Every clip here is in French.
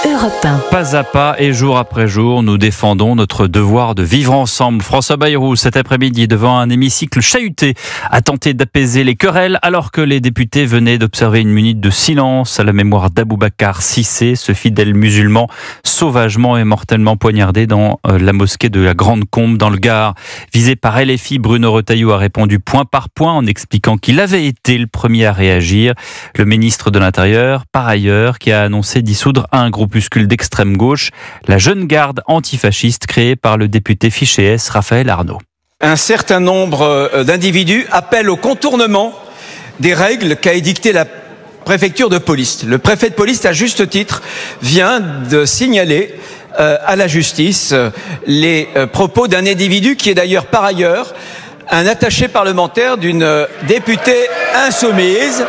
Europe 1. Pas à pas et jour après jour, nous défendons notre devoir de vivre ensemble. François Bayrou, cet après-midi, devant un hémicycle chahuté, a tenté d'apaiser les querelles alors que les députés venaient d'observer une minute de silence à la mémoire d'Aboubacar Cissé, ce fidèle musulman sauvagement et mortellement poignardé dans la mosquée de la Grande Combe dans le Gard. Visé par LFI, Bruno Retailleau a répondu point par point en expliquant qu'il avait été le premier à réagir. Le ministre de l'Intérieur, par ailleurs, qui a annoncé dissoudre un groupuscule d'extrême gauche, la Jeune Garde antifasciste créée par le député Fiché S, Raphaël Arnaud. Un certain nombre d'individus appellent au contournement des règles qu'a édictées la préfecture de police. Le préfet de police, à juste titre, vient de signaler à la justice les propos d'un individu qui est d'ailleurs par ailleurs un attaché parlementaire d'une députée insoumise.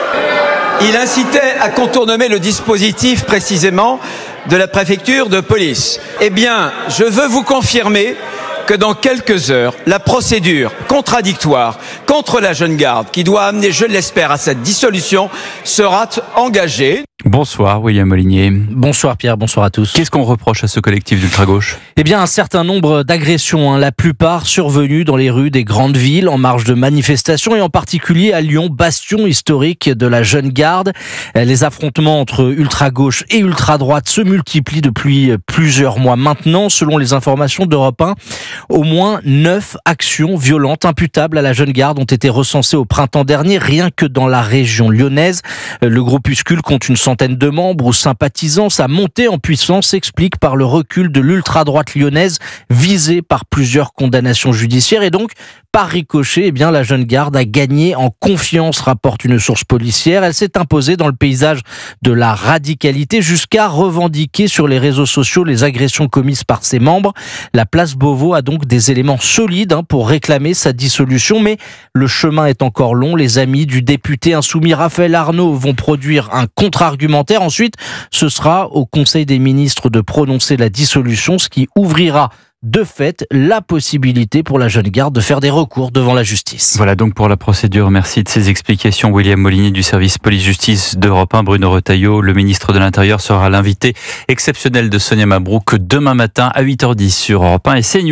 Il incitait à contourner le dispositif précisément de la préfecture de police. Eh bien, je veux vous confirmer que dans quelques heures, la procédure contradictoire contre la Jeune Garde, qui doit amener, je l'espère, à cette dissolution, sera engagée. Bonsoir William Molinier. Bonsoir Pierre, bonsoir à tous. Qu'est-ce qu'on reproche à ce collectif d'ultra-gauche ? Eh bien, un certain nombre d'agressions, la plupart survenues dans les rues des grandes villes en marge de manifestations et en particulier à Lyon, bastion historique de la Jeune Garde. Les affrontements entre ultra-gauche et ultra-droite se multiplient depuis plusieurs mois maintenant. Selon les informations d'Europe 1, au moins 9 actions violentes imputables à la Jeune Garde ont été recensées au printemps dernier, rien que dans la région lyonnaise. Le groupuscule compte une centaine de membres ou sympathisants. Sa montée en puissance s'explique par le recul de l'ultra-droite lyonnaise visée par plusieurs condamnations judiciaires et donc par ricochet, eh bien, la Jeune Garde a gagné en confiance, rapporte une source policière. Elle s'est imposée dans le paysage de la radicalité jusqu'à revendiquer sur les réseaux sociaux les agressions commises par ses membres. La place Beauvau a donc des éléments solides pour réclamer sa dissolution, mais le chemin est encore long. Les amis du député insoumis Raphaël Arnaud vont produire un contre-argumentaire. Ensuite, ce sera au Conseil des ministres de prononcer la dissolution, ce qui ouvrira de fait la possibilité pour la Jeune Garde de faire des recours devant la justice. Voilà donc pour la procédure. Merci de ces explications. William Molinier du service police-justice d'Europe 1, Bruno Retailleau, le ministre de l'Intérieur, sera l'invité exceptionnel de Sonia Mabrouk demain matin à 8h10 sur Europe 1 et CNews.